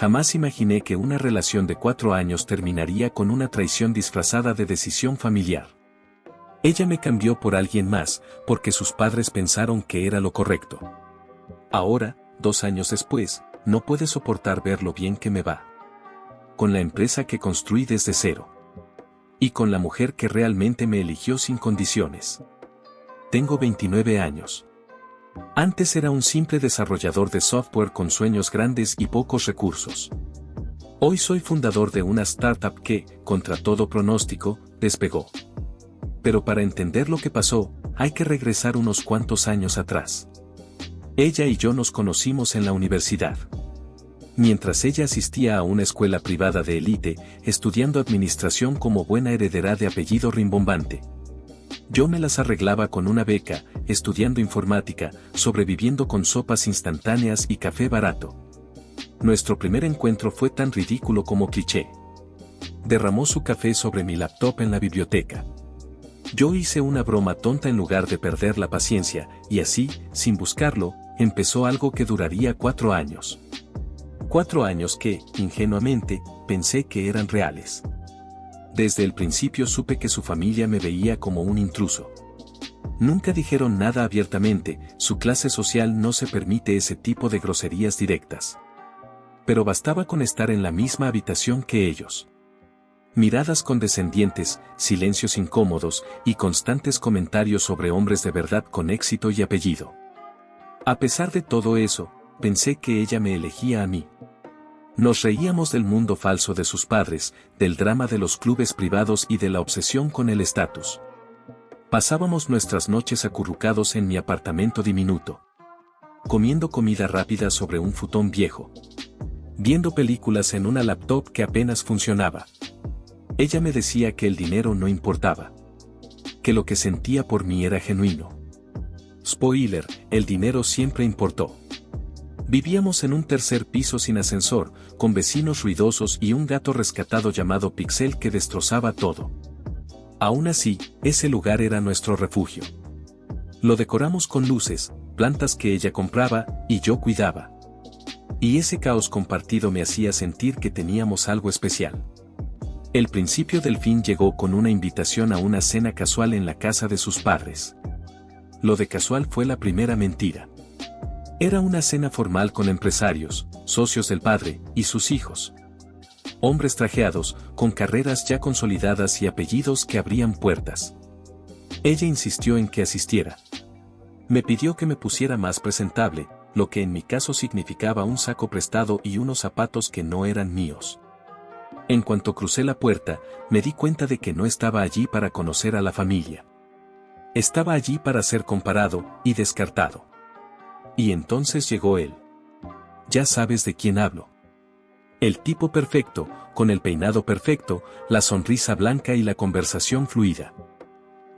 Jamás imaginé que una relación de 4 años terminaría con una traición disfrazada de decisión familiar. Ella me cambió por alguien más, porque sus padres pensaron que era lo correcto. Ahora, 2 años después, no puede soportar ver lo bien que me va. Con la empresa que construí desde cero. Y con la mujer que realmente me eligió sin condiciones. Tengo 29 años. Antes era un simple desarrollador de software con sueños grandes y pocos recursos. Hoy soy fundador de una startup que, contra todo pronóstico, despegó. Pero para entender lo que pasó, hay que regresar unos cuantos años atrás. Ella y yo nos conocimos en la universidad. Mientras ella asistía a una escuela privada de élite, estudiando administración como buena heredera de apellido rimbombante. Yo me las arreglaba con una beca, estudiando informática, sobreviviendo con sopas instantáneas y café barato. Nuestro primer encuentro fue tan ridículo como cliché. Derramó su café sobre mi laptop en la biblioteca. Yo hice una broma tonta en lugar de perder la paciencia, y así, sin buscarlo, empezó algo que duraría 4 años. 4 años que, ingenuamente, pensé que eran reales. Desde el principio supe que su familia me veía como un intruso. Nunca dijeron nada abiertamente, su clase social no se permite ese tipo de groserías directas. Pero bastaba con estar en la misma habitación que ellos. Miradas condescendientes, silencios incómodos y constantes comentarios sobre hombres de verdad con éxito y apellido. A pesar de todo eso, pensé que ella me elegía a mí. Nos reíamos del mundo falso de sus padres, del drama de los clubes privados y de la obsesión con el estatus. Pasábamos nuestras noches acurrucados en mi apartamento diminuto. Comiendo comida rápida sobre un futón viejo. Viendo películas en una laptop que apenas funcionaba. Ella me decía que el dinero no importaba. Que lo que sentía por mí era genuino. Spoiler, el dinero siempre importó. Vivíamos en un tercer piso sin ascensor, con vecinos ruidosos y un gato rescatado llamado Pixel que destrozaba todo. Aún así, ese lugar era nuestro refugio. Lo decoramos con luces, plantas que ella compraba y yo cuidaba. Y ese caos compartido me hacía sentir que teníamos algo especial. El principio del fin llegó con una invitación a una cena casual en la casa de sus padres. Lo de casual fue la primera mentira. Era una cena formal con empresarios, socios del padre, y sus hijos. Hombres trajeados, con carreras ya consolidadas y apellidos que abrían puertas. Ella insistió en que asistiera. Me pidió que me pusiera más presentable, lo que en mi caso significaba un saco prestado y unos zapatos que no eran míos. En cuanto crucé la puerta, me di cuenta de que no estaba allí para conocer a la familia. Estaba allí para ser comparado y descartado. Y entonces llegó él. Ya sabes de quién hablo. El tipo perfecto, con el peinado perfecto, la sonrisa blanca y la conversación fluida.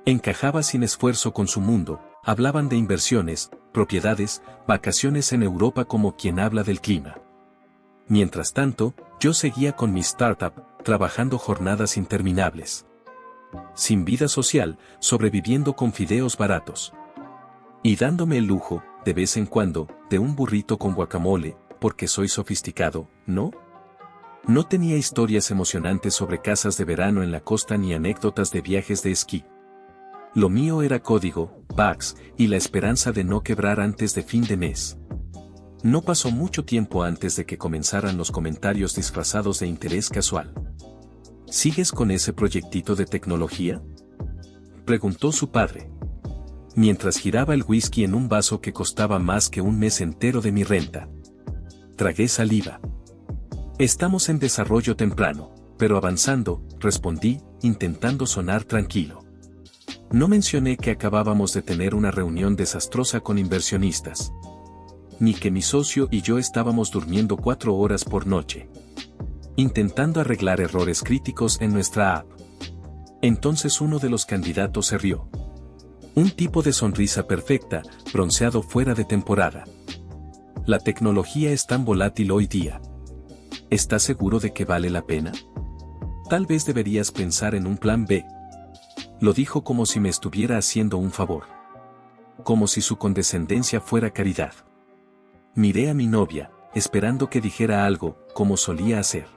Encajaba sin esfuerzo con su mundo, hablaban de inversiones, propiedades, vacaciones en Europa como quien habla del clima. Mientras tanto, yo seguía con mi startup, trabajando jornadas interminables. Sin vida social, sobreviviendo con fideos baratos. Y dándome el lujo, de vez en cuando, de un burrito con guacamole, porque soy sofisticado, ¿no? No tenía historias emocionantes sobre casas de verano en la costa ni anécdotas de viajes de esquí. Lo mío era código, bugs, y la esperanza de no quebrar antes de fin de mes. No pasó mucho tiempo antes de que comenzaran los comentarios disfrazados de interés casual. ¿Sigues con ese proyectito de tecnología?, preguntó su padre. Mientras giraba el whisky en un vaso que costaba más que un mes entero de mi renta. Tragué saliva. Estamos en desarrollo temprano, pero avanzando, respondí, intentando sonar tranquilo. No mencioné que acabábamos de tener una reunión desastrosa con inversionistas. Ni que mi socio y yo estábamos durmiendo 4 horas por noche. Intentando arreglar errores críticos en nuestra app. Entonces uno de los candidatos se rió. Un tipo de sonrisa perfecta, bronceado fuera de temporada. La tecnología es tan volátil hoy día. ¿Estás seguro de que vale la pena? Tal vez deberías pensar en un plan B. Lo dijo como si me estuviera haciendo un favor. Como si su condescendencia fuera caridad. Miré a mi novia, esperando que dijera algo, como solía hacer.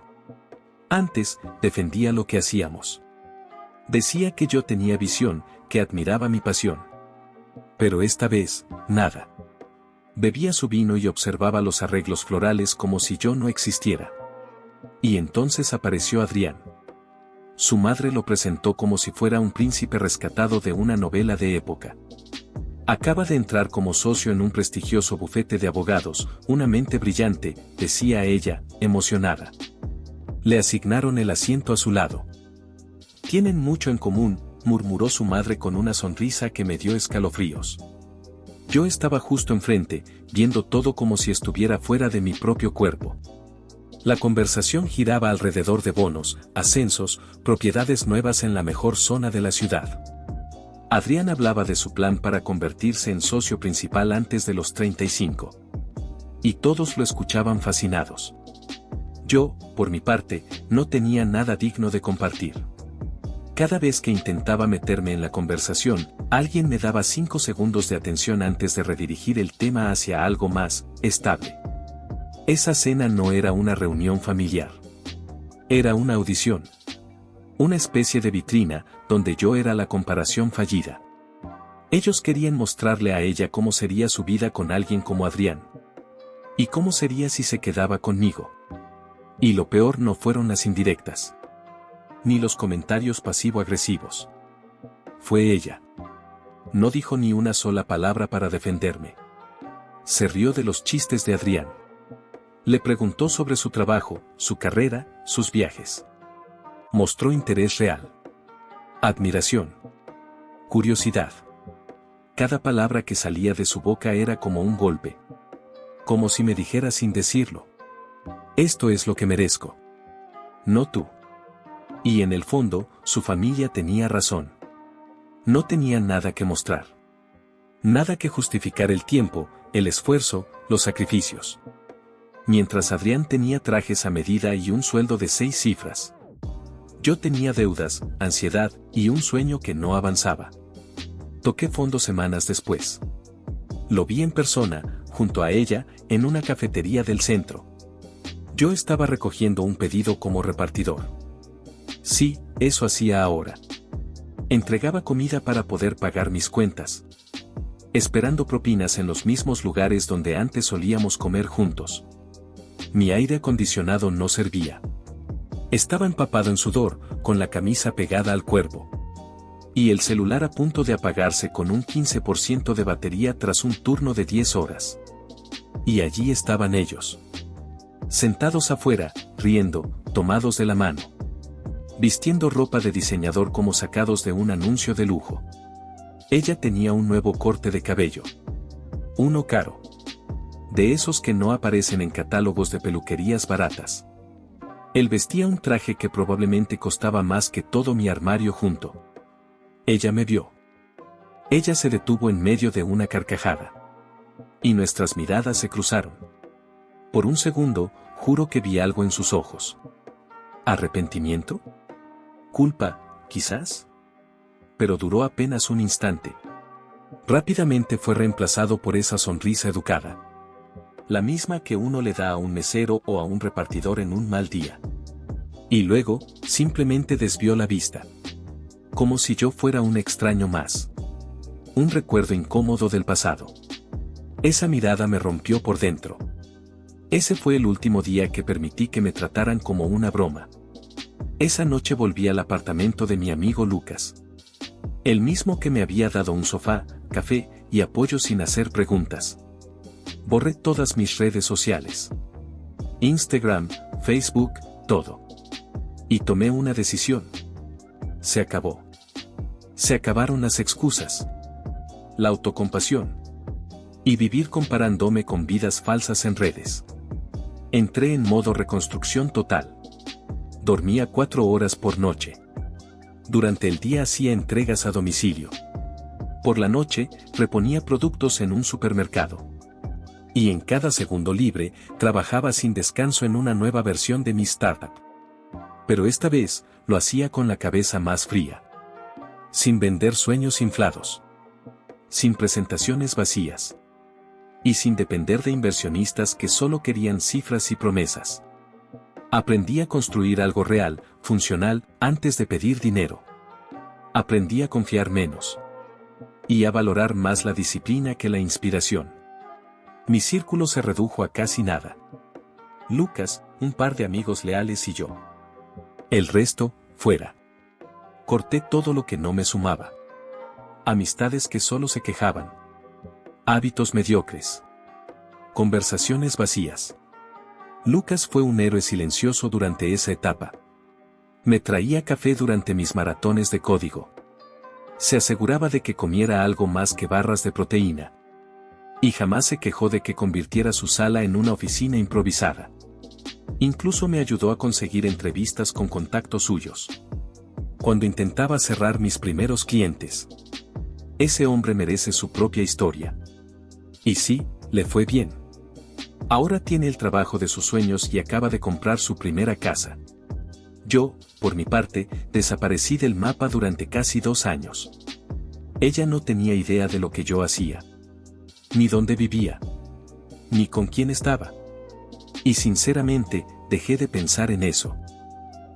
Antes, defendía lo que hacíamos. Decía que yo tenía visión, que admiraba mi pasión. Pero esta vez, nada. Bebía su vino y observaba los arreglos florales como si yo no existiera. Y entonces apareció Adrián. Su madre lo presentó como si fuera un príncipe rescatado de una novela de época. Acaba de entrar como socio en un prestigioso bufete de abogados, una mente brillante, decía ella, emocionada. Le asignaron el asiento a su lado. Tienen mucho en común, murmuró su madre con una sonrisa que me dio escalofríos. Yo estaba justo enfrente, viendo todo como si estuviera fuera de mi propio cuerpo. La conversación giraba alrededor de bonos, ascensos, propiedades nuevas en la mejor zona de la ciudad. Adrián hablaba de su plan para convertirse en socio principal antes de los 35. Y todos lo escuchaban fascinados. Yo, por mi parte, no tenía nada digno de compartir. Cada vez que intentaba meterme en la conversación, alguien me daba 5 segundos de atención antes de redirigir el tema hacia algo más estable. Esa cena no era una reunión familiar. Era una audición. Una especie de vitrina, donde yo era la comparación fallida. Ellos querían mostrarle a ella cómo sería su vida con alguien como Adrián. Y cómo sería si se quedaba conmigo. Y lo peor no fueron las indirectas. Ni los comentarios pasivo-agresivos. Fue ella. No dijo ni una sola palabra para defenderme. Se rió de los chistes de Adrián. Le preguntó sobre su trabajo, su carrera, sus viajes. Mostró interés real. Admiración. Curiosidad. Cada palabra que salía de su boca era como un golpe. Como si me dijera sin decirlo. Esto es lo que merezco. No tú. Y en el fondo, su familia tenía razón. No tenía nada que mostrar. Nada que justificar el tiempo, el esfuerzo, los sacrificios. Mientras Adrián tenía trajes a medida y un sueldo de 6 cifras. Yo tenía deudas, ansiedad y un sueño que no avanzaba. Toqué fondo semanas después. Lo vi en persona, junto a ella, en una cafetería del centro. Yo estaba recogiendo un pedido como repartidor. Sí, eso hacía ahora. Entregaba comida para poder pagar mis cuentas. Esperando propinas en los mismos lugares donde antes solíamos comer juntos. Mi aire acondicionado no servía. Estaba empapado en sudor, con la camisa pegada al cuerpo. Y el celular a punto de apagarse con un 15% de batería tras un turno de 10 horas. Y allí estaban ellos. Sentados afuera, riendo, tomados de la mano. Vistiendo ropa de diseñador como sacados de un anuncio de lujo. Ella tenía un nuevo corte de cabello. Uno caro. De esos que no aparecen en catálogos de peluquerías baratas. Él vestía un traje que probablemente costaba más que todo mi armario junto. Ella me vio. Ella se detuvo en medio de una carcajada. Y nuestras miradas se cruzaron. Por un segundo, juro que vi algo en sus ojos. ¿Arrepentimiento? ¿Culpa, quizás? Pero duró apenas un instante. Rápidamente fue reemplazado por esa sonrisa educada. La misma que uno le da a un mesero o a un repartidor en un mal día. Y luego, simplemente desvió la vista. Como si yo fuera un extraño más. Un recuerdo incómodo del pasado. Esa mirada me rompió por dentro. Ese fue el último día que permití que me trataran como una broma. Esa noche volví al apartamento de mi amigo Lucas. El mismo que me había dado un sofá, café y apoyo sin hacer preguntas. Borré todas mis redes sociales. Instagram, Facebook, todo. Y tomé una decisión. Se acabó. Se acabaron las excusas. La autocompasión. Y vivir comparándome con vidas falsas en redes. Entré en modo reconstrucción total. Dormía 4 horas por noche. Durante el día hacía entregas a domicilio. Por la noche, reponía productos en un supermercado. Y en cada segundo libre, trabajaba sin descanso en una nueva versión de mi startup. Pero esta vez, lo hacía con la cabeza más fría. Sin vender sueños inflados. Sin presentaciones vacías. y sin depender de inversionistas que solo querían cifras y promesas. Aprendí a construir algo real, funcional, antes de pedir dinero. Aprendí a confiar menos. Y a valorar más la disciplina que la inspiración. Mi círculo se redujo a casi nada. Lucas, un par de amigos leales y yo. El resto, fuera. Corté todo lo que no me sumaba. Amistades que solo se quejaban. Hábitos mediocres. Conversaciones vacías. Lucas fue un héroe silencioso durante esa etapa. Me traía café durante mis maratones de código. Se aseguraba de que comiera algo más que barras de proteína. Y jamás se quejó de que convirtiera su sala en una oficina improvisada. Incluso me ayudó a conseguir entrevistas con contactos suyos. Cuando intentaba cerrar mis primeros clientes. Ese hombre merece su propia historia. Y sí, le fue bien. Ahora tiene el trabajo de sus sueños y acaba de comprar su primera casa. Yo, por mi parte, desaparecí del mapa durante casi 2 años. Ella no tenía idea de lo que yo hacía. Ni dónde vivía. Ni con quién estaba. Y sinceramente, dejé de pensar en eso.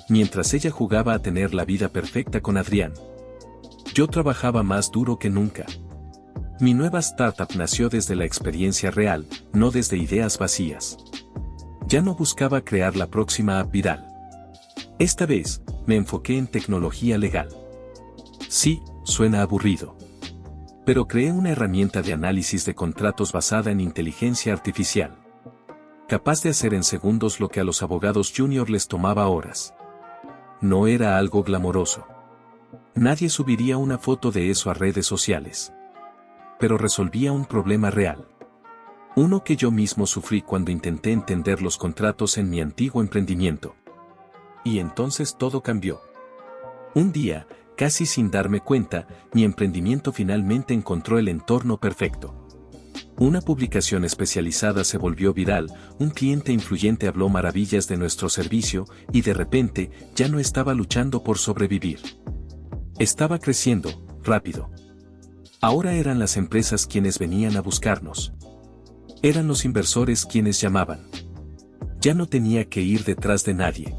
Mientras ella jugaba a tener la vida perfecta con Adrián. Yo trabajaba más duro que nunca. Mi nueva startup nació desde la experiencia real, no desde ideas vacías. Ya no buscaba crear la próxima app viral. Esta vez, me enfoqué en tecnología legal. Sí, suena aburrido. Pero creé una herramienta de análisis de contratos basada en inteligencia artificial. Capaz de hacer en segundos lo que a los abogados junior les tomaba horas. No era algo glamoroso. Nadie subiría una foto de eso a redes sociales. Pero resolvía un problema real. Uno que yo mismo sufrí cuando intenté entender los contratos en mi antiguo emprendimiento. Y entonces todo cambió. Un día, casi sin darme cuenta, mi emprendimiento finalmente encontró el entorno perfecto. Una publicación especializada se volvió viral, un cliente influyente habló maravillas de nuestro servicio, y de repente, ya no estaba luchando por sobrevivir. Estaba creciendo, rápido. Ahora eran las empresas quienes venían a buscarnos. Eran los inversores quienes llamaban. Ya no tenía que ir detrás de nadie.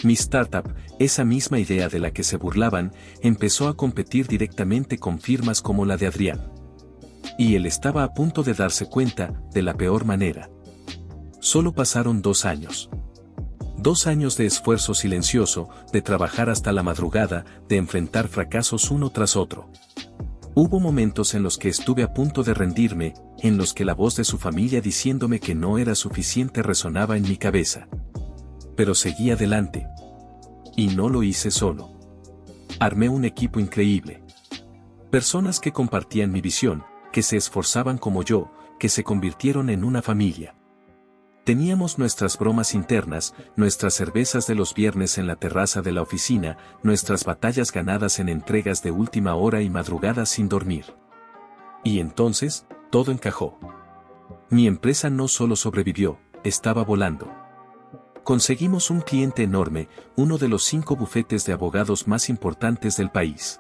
Mi startup, esa misma idea de la que se burlaban, empezó a competir directamente con firmas como la de Adrián. Y él estaba a punto de darse cuenta, de la peor manera. Solo pasaron 2 años. 2 años de esfuerzo silencioso, de trabajar hasta la madrugada, de enfrentar fracasos uno tras otro. Hubo momentos en los que estuve a punto de rendirme, en los que la voz de su familia diciéndome que no era suficiente resonaba en mi cabeza. Pero seguí adelante. Y no lo hice solo. Armé un equipo increíble. Personas que compartían mi visión, que se esforzaban como yo, que se convirtieron en una familia. Teníamos nuestras bromas internas, nuestras cervezas de los viernes en la terraza de la oficina, nuestras batallas ganadas en entregas de última hora y madrugadas sin dormir. Y entonces, todo encajó. Mi empresa no solo sobrevivió, estaba volando. Conseguimos un cliente enorme, uno de los 5 bufetes de abogados más importantes del país.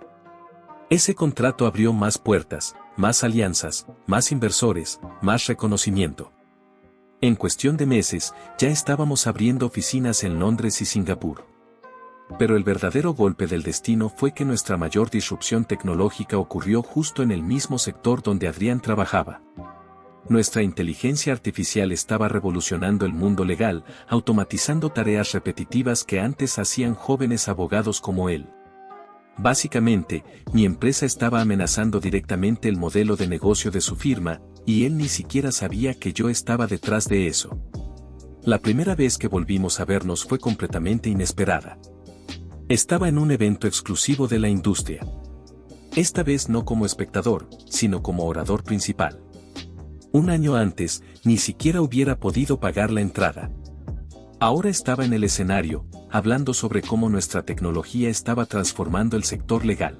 Ese contrato abrió más puertas, más alianzas, más inversores, más reconocimiento. En cuestión de meses, ya estábamos abriendo oficinas en Londres y Singapur. Pero el verdadero golpe del destino fue que nuestra mayor disrupción tecnológica ocurrió justo en el mismo sector donde Adrián trabajaba. Nuestra inteligencia artificial estaba revolucionando el mundo legal, automatizando tareas repetitivas que antes hacían jóvenes abogados como él. Básicamente, mi empresa estaba amenazando directamente el modelo de negocio de su firma, y él ni siquiera sabía que yo estaba detrás de eso. La primera vez que volvimos a vernos fue completamente inesperada. Estaba en un evento exclusivo de la industria. Esta vez no como espectador, sino como orador principal. 1 año antes, ni siquiera hubiera podido pagar la entrada. Ahora estaba en el escenario, hablando sobre cómo nuestra tecnología estaba transformando el sector legal.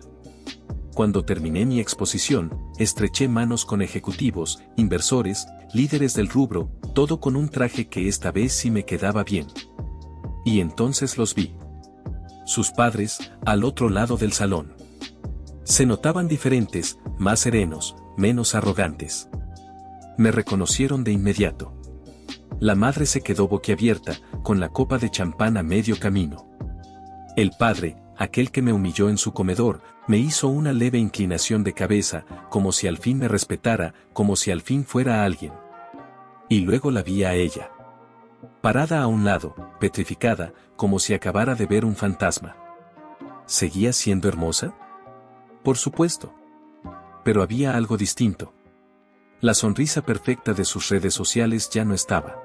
Cuando terminé mi exposición, estreché manos con ejecutivos, inversores, líderes del rubro, todo con un traje que esta vez sí me quedaba bien. Y entonces los vi. Sus padres, al otro lado del salón. Se notaban diferentes, más serenos, menos arrogantes. Me reconocieron de inmediato. La madre se quedó boquiabierta, con la copa de champán a medio camino. El padre, aquel que me humilló en su comedor, me hizo una leve inclinación de cabeza, como si al fin me respetara, como si al fin fuera alguien. Y luego la vi a ella. Parada a un lado, petrificada, como si acabara de ver un fantasma. ¿Seguía siendo hermosa? Por supuesto. Pero había algo distinto. La sonrisa perfecta de sus redes sociales ya no estaba.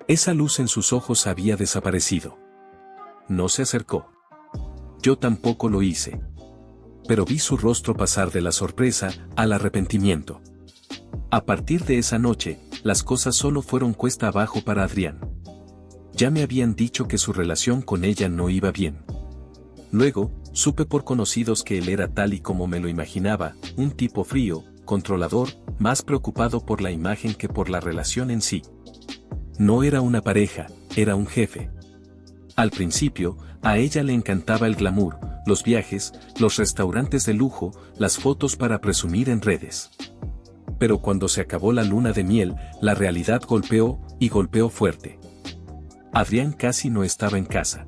Esa luz en sus ojos había desaparecido. No se acercó. Yo tampoco lo hice. Pero vi su rostro pasar de la sorpresa al arrepentimiento. A partir de esa noche, las cosas solo fueron cuesta abajo para Adrián. Ya me habían dicho que su relación con ella no iba bien. Luego, supe por conocidos que él era tal y como me lo imaginaba, un tipo frío, controlador, más preocupado por la imagen que por la relación en sí. No era una pareja, era un jefe. Al principio, a ella le encantaba el glamour, los viajes, los restaurantes de lujo, las fotos para presumir en redes. Pero cuando se acabó la luna de miel, la realidad golpeó, y golpeó fuerte. Adrián casi no estaba en casa.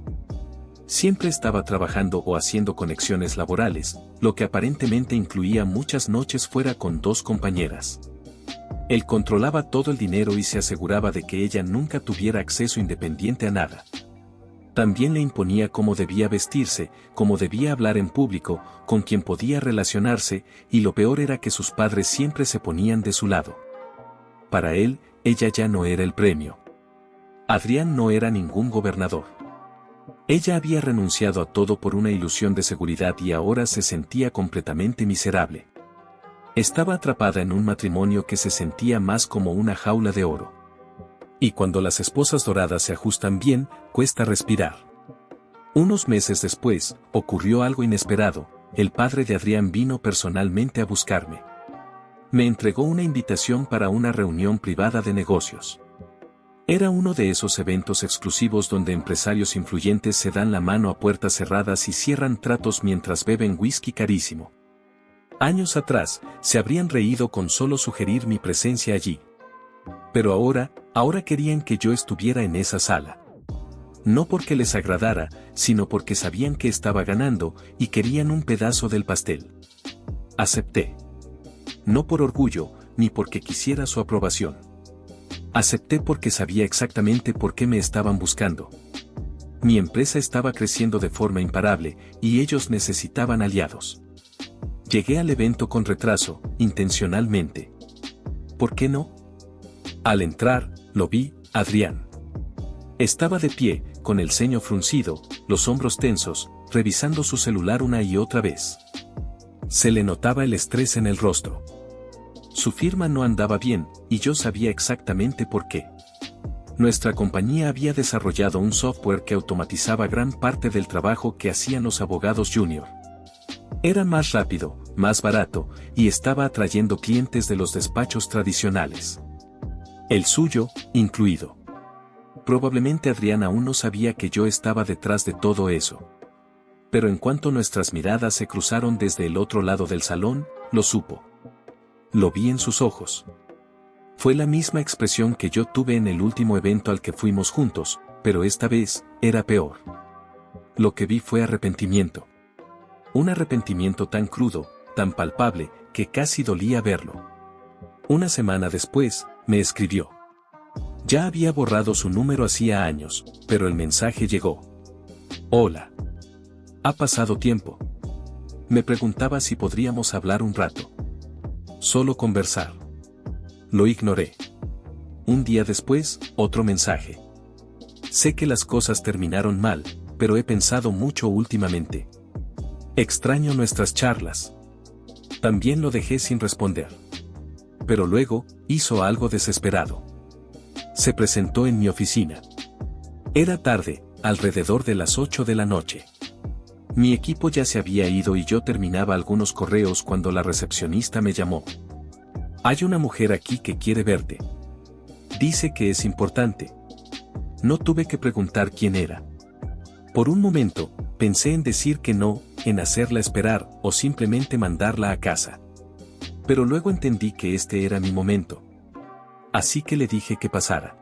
Siempre estaba trabajando o haciendo conexiones laborales, lo que aparentemente incluía muchas noches fuera con 2 compañeras. Él controlaba todo el dinero y se aseguraba de que ella nunca tuviera acceso independiente a nada. También le imponía cómo debía vestirse, cómo debía hablar en público, con quién podía relacionarse, y lo peor era que sus padres siempre se ponían de su lado. Para él, ella ya no era el premio. Adrián no era ningún gobernador. Ella había renunciado a todo por una ilusión de seguridad y ahora se sentía completamente miserable. Estaba atrapada en un matrimonio que se sentía más como una jaula de oro. Y cuando las esposas doradas se ajustan bien, cuesta respirar. Unos meses después, ocurrió algo inesperado. El padre de Adrián vino personalmente a buscarme. Me entregó una invitación para una reunión privada de negocios. Era uno de esos eventos exclusivos donde empresarios influyentes se dan la mano a puertas cerradas y cierran tratos mientras beben whisky carísimo. Años atrás, se habrían reído con solo sugerir mi presencia allí. Pero ahora querían que yo estuviera en esa sala. No porque les agradara, sino porque sabían que estaba ganando y querían un pedazo del pastel. Acepté. No por orgullo, ni porque quisiera su aprobación. Acepté porque sabía exactamente por qué me estaban buscando. Mi empresa estaba creciendo de forma imparable, y ellos necesitaban aliados. Llegué al evento con retraso, intencionalmente. ¿Por qué no? Al entrar, lo vi, Adrián. Estaba de pie, con el ceño fruncido, los hombros tensos, revisando su celular una y otra vez. Se le notaba el estrés en el rostro. Su firma no andaba bien, y yo sabía exactamente por qué. Nuestra compañía había desarrollado un software que automatizaba gran parte del trabajo que hacían los abogados junior. Era más rápido, más barato, y estaba atrayendo clientes de los despachos tradicionales. El suyo, incluido. Probablemente Adrián aún no sabía que yo estaba detrás de todo eso. Pero en cuanto nuestras miradas se cruzaron desde el otro lado del salón, lo supo. Lo vi en sus ojos. Fue la misma expresión que yo tuve en el último evento al que fuimos juntos, pero esta vez, era peor. Lo que vi fue arrepentimiento. Un arrepentimiento tan crudo, tan palpable, que casi dolía verlo. Una semana después, me escribió. Ya había borrado su número hacía años, pero el mensaje llegó. Hola. Ha pasado tiempo. Me preguntaba si podríamos hablar un rato. Solo conversar. Lo ignoré. Un día después, otro mensaje. Sé que las cosas terminaron mal, pero he pensado mucho últimamente. Extraño nuestras charlas. También lo dejé sin responder. Pero luego, hizo algo desesperado. Se presentó en mi oficina. Era tarde, alrededor de las 8 de la noche. Mi equipo ya se había ido y yo terminaba algunos correos cuando la recepcionista me llamó. Hay una mujer aquí que quiere verte. Dice que es importante. No tuve que preguntar quién era. Por un momento, pensé en decir que no, en hacerla esperar, o simplemente mandarla a casa. Pero luego entendí que este era mi momento. así que le dije que pasara.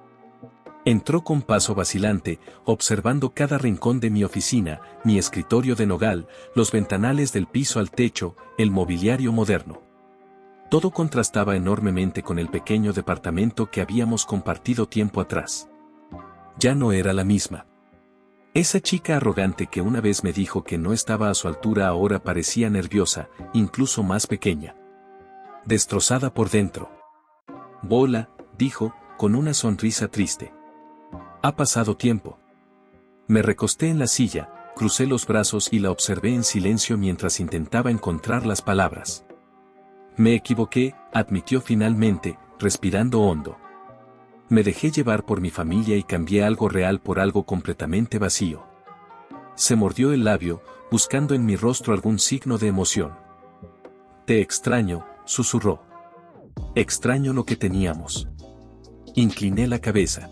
Entró con paso vacilante, observando cada rincón de mi oficina, mi escritorio de nogal, los ventanales del piso al techo, el mobiliario moderno. Todo contrastaba enormemente con el pequeño departamento que habíamos compartido tiempo atrás. Ya no era la misma. Esa chica arrogante que una vez me dijo que no estaba a su altura ahora parecía nerviosa, incluso más pequeña. Destrozada por dentro. Bola, dijo, con una sonrisa triste. Ha pasado tiempo. Me recosté en la silla, crucé los brazos y la observé en silencio mientras intentaba encontrar las palabras. Me equivoqué, admitió finalmente, respirando hondo. Me dejé llevar por mi familia y cambié algo real por algo completamente vacío. Se mordió el labio, buscando en mi rostro algún signo de emoción. Te extraño, susurró. Extraño lo que teníamos. Incliné la cabeza.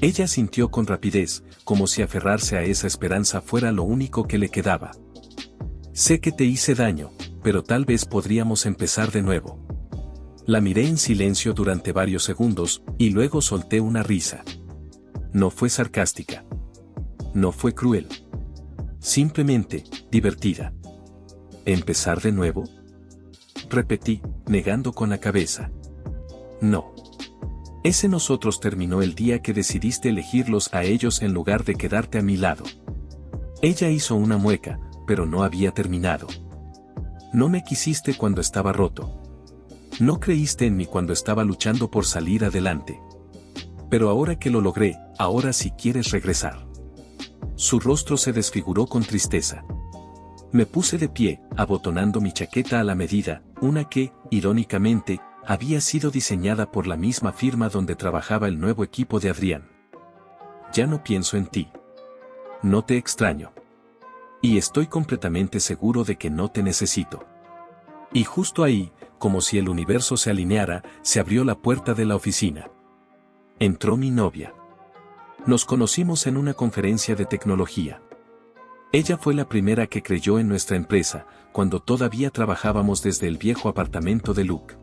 Ella sintió con rapidez, como si aferrarse a esa esperanza fuera lo único que le quedaba. Sé que te hice daño, pero tal vez podríamos empezar de nuevo. La miré en silencio durante varios segundos, y luego solté una risa. No fue sarcástica. No fue cruel. Simplemente, divertida. ¿Empezar de nuevo? Repetí, negando con la cabeza. No. Ese nosotros terminó el día que decidiste elegirlos a ellos en lugar de quedarte a mi lado. Ella hizo una mueca, pero no había terminado. No me quisiste cuando estaba roto. No creíste en mí cuando estaba luchando por salir adelante. Pero ahora que lo logré, ahora sí quieres regresar. Su rostro se desfiguró con tristeza. Me puse de pie, abotonando mi chaqueta a la medida, una que, irónicamente, había sido diseñada por la misma firma donde trabajaba el nuevo equipo de Adrián. Ya no pienso en ti. No te extraño. Y estoy completamente seguro de que no te necesito. Y justo ahí, como si el universo se alineara, se abrió la puerta de la oficina. Entró mi novia. Nos conocimos en una conferencia de tecnología. Ella fue la primera que creyó en nuestra empresa, cuando todavía trabajábamos desde el viejo apartamento de Luke.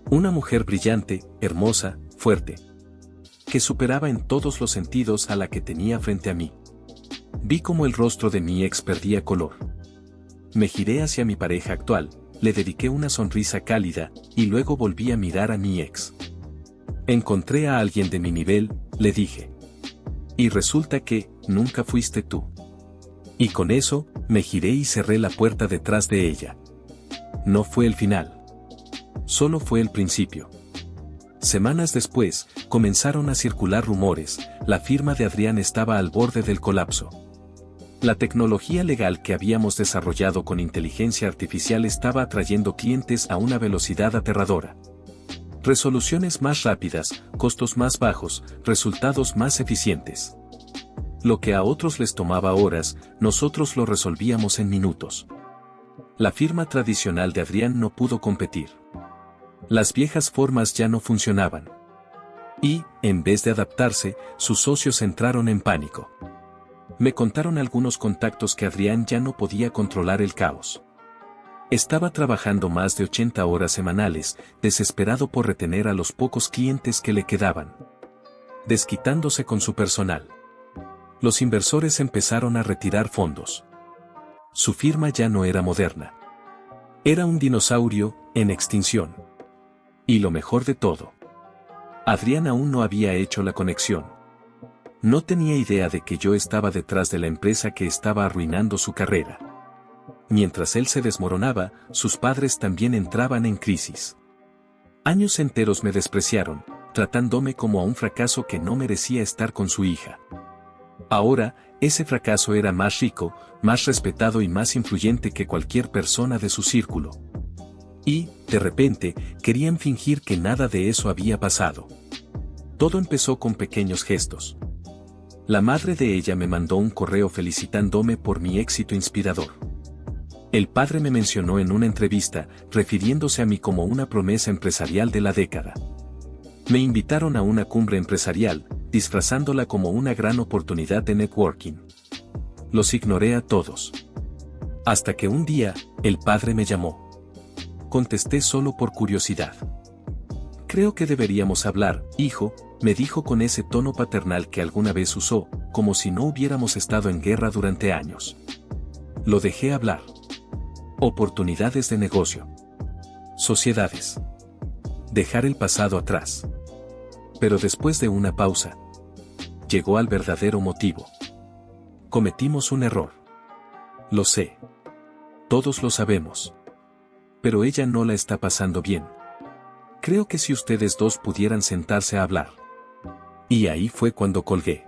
Una mujer brillante, hermosa, fuerte. Que superaba en todos los sentidos a la que tenía frente a mí. Vi cómo el rostro de mi ex perdía color. Me giré hacia mi pareja actual, le dediqué una sonrisa cálida, y luego volví a mirar a mi ex. Encontré a alguien de mi nivel, le dije. Y resulta que, nunca fuiste tú. Y con eso, me giré y cerré la puerta detrás de ella. No fue el final. Solo fue el principio. Semanas después, comenzaron a circular rumores, la firma de Adrián estaba al borde del colapso. La tecnología legal que habíamos desarrollado con inteligencia artificial estaba atrayendo clientes a una velocidad aterradora. Resoluciones más rápidas, costos más bajos, resultados más eficientes. Lo que a otros les tomaba horas, nosotros lo resolvíamos en minutos. La firma tradicional de Adrián no pudo competir. Las viejas formas ya no funcionaban. Y, en vez de adaptarse, sus socios entraron en pánico. Me contaron algunos contactos que Adrián ya no podía controlar el caos. Estaba trabajando más de 80 horas semanales, desesperado por retener a los pocos clientes que le quedaban. Desquitándose con su personal. Los inversores empezaron a retirar fondos. Su firma ya no era moderna. Era un dinosaurio, en extinción. Y lo mejor de todo. Adrián aún no había hecho la conexión. No tenía idea de que yo estaba detrás de la empresa que estaba arruinando su carrera. Mientras él se desmoronaba, sus padres también entraban en crisis. Años enteros me despreciaron, tratándome como a un fracaso que no merecía estar con su hija. Ahora, ese fracaso era más rico, más respetado y más influyente que cualquier persona de su círculo. Y, de repente, querían fingir que nada de eso había pasado. Todo empezó con pequeños gestos. La madre de ella me mandó un correo felicitándome por mi éxito inspirador. El padre me mencionó en una entrevista, refiriéndose a mí como una promesa empresarial de la década. Me invitaron a una cumbre empresarial, disfrazándola como una gran oportunidad de networking. Los ignoré a todos. Hasta que un día, el padre me llamó. Contesté solo por curiosidad. Creo que deberíamos hablar, hijo, me dijo con ese tono paternal que alguna vez usó, como si no hubiéramos estado en guerra durante años. Lo dejé hablar. Oportunidades de negocio. Sociedades. Dejar el pasado atrás. Pero después de una pausa, llegó al verdadero motivo. Cometimos un error. Lo sé. Todos lo sabemos. Pero ella no la está pasando bien. Creo que si ustedes dos pudieran sentarse a hablar. Y ahí fue cuando colgué.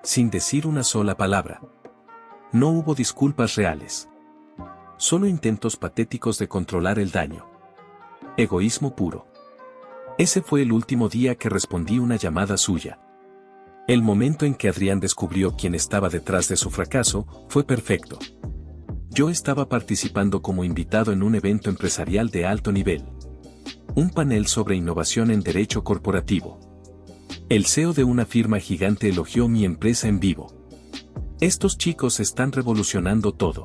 Sin decir una sola palabra. No hubo disculpas reales. Solo intentos patéticos de controlar el daño. Egoísmo puro. Ese fue el último día que respondí una llamada suya. El momento en que Adrián descubrió quién estaba detrás de su fracaso, fue perfecto. Yo estaba participando como invitado en un evento empresarial de alto nivel. Un panel sobre innovación en derecho corporativo. El CEO de una firma gigante elogió mi empresa en vivo. Estos chicos están revolucionando todo.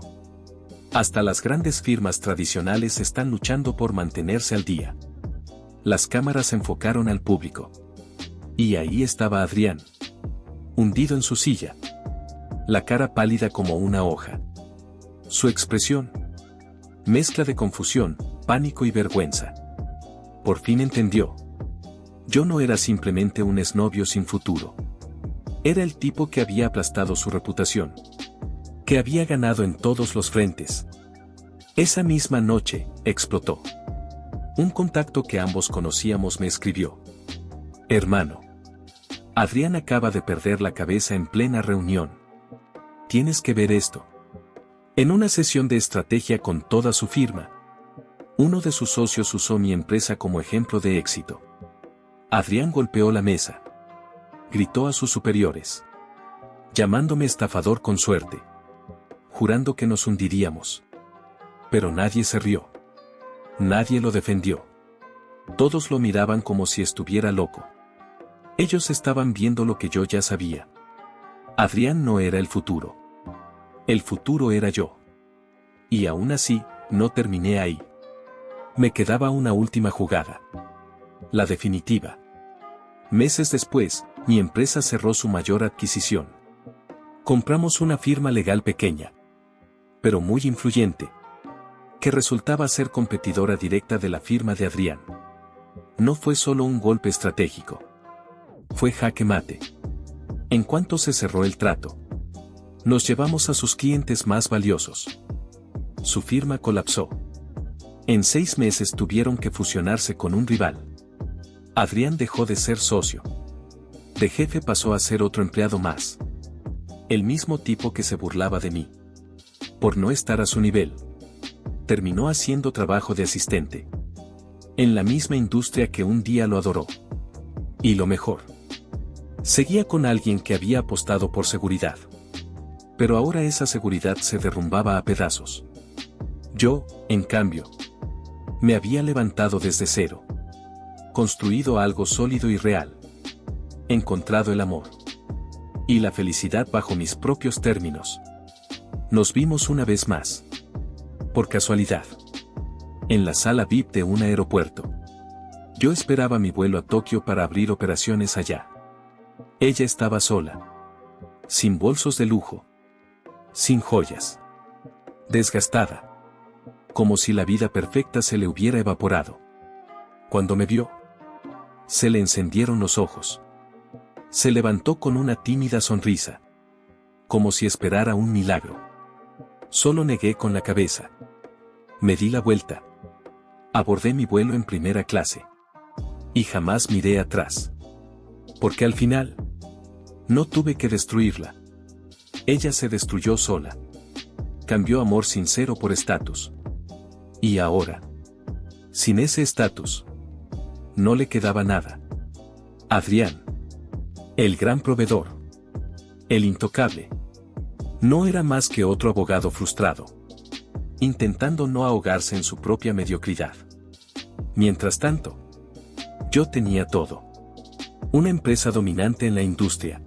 Hasta las grandes firmas tradicionales están luchando por mantenerse al día. Las cámaras enfocaron al público. Y ahí estaba Adrián. Hundido en su silla. La cara pálida como una hoja. Su expresión. Mezcla de confusión, pánico y vergüenza. Por fin entendió. Yo no era simplemente un exnovio sin futuro. Era el tipo que había aplastado su reputación. Que había ganado en todos los frentes. Esa misma noche, explotó. Un contacto que ambos conocíamos me escribió. Hermano. Adrián acaba de perder la cabeza en plena reunión. Tienes que ver esto. En una sesión de estrategia con toda su firma, uno de sus socios usó mi empresa como ejemplo de éxito. Adrián golpeó la mesa. Gritó a sus superiores. Llamándome estafador con suerte. Jurando que nos hundiríamos. Pero nadie se rió. Nadie lo defendió. Todos lo miraban como si estuviera loco. Ellos estaban viendo lo que yo ya sabía. Adrián no era el futuro. El futuro era yo. Y aún así, no terminé ahí. Me quedaba una última jugada. La definitiva. Meses después, mi empresa cerró su mayor adquisición. Compramos una firma legal pequeña, pero muy influyente, que resultaba ser competidora directa de la firma de Adrián. No fue solo un golpe estratégico. Fue jaque mate. En cuanto se cerró el trato, nos llevamos a sus clientes más valiosos. Su firma colapsó. En 6 meses tuvieron que fusionarse con un rival. Adrián dejó de ser socio. De jefe pasó a ser otro empleado más. El mismo tipo que se burlaba de mí. Por no estar a su nivel. Terminó haciendo trabajo de asistente. En la misma industria que un día lo adoró. Y lo mejor. Seguía con alguien que había apostado por seguridad. Pero ahora esa seguridad se derrumbaba a pedazos. Yo, en cambio, me había levantado desde cero. Construido algo sólido y real. Encontrado el amor. Y la felicidad bajo mis propios términos. Nos vimos una vez más. Por casualidad. En la sala VIP de un aeropuerto. Yo esperaba mi vuelo a Tokio para abrir operaciones allá. Ella estaba sola. Sin bolsos de lujo. Sin joyas. Desgastada. Como si la vida perfecta se le hubiera evaporado. Cuando me vio, se le encendieron los ojos. Se levantó con una tímida sonrisa. Como si esperara un milagro. Solo negué con la cabeza. Me di la vuelta. Abordé mi vuelo en primera clase. Y jamás miré atrás. Porque al final, no tuve que destruirla. Ella se destruyó sola. Cambió amor sincero por estatus. Y ahora, sin ese estatus, no le quedaba nada. Adrián, el gran proveedor, el intocable, no era más que otro abogado frustrado, intentando no ahogarse en su propia mediocridad. Mientras tanto, yo tenía todo. Una empresa dominante en la industria.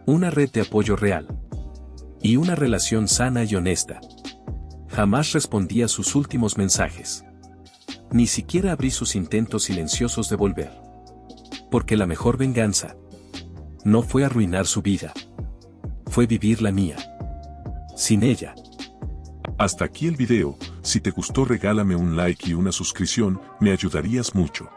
Una red de apoyo real. Y una relación sana y honesta. Jamás respondí a sus últimos mensajes. Ni siquiera abrí sus intentos silenciosos de volver. Porque la mejor venganza no fue arruinar su vida. Fue vivir la mía. Sin ella. Hasta aquí el video. Si te gustó regálame un like y una suscripción, me ayudarías mucho.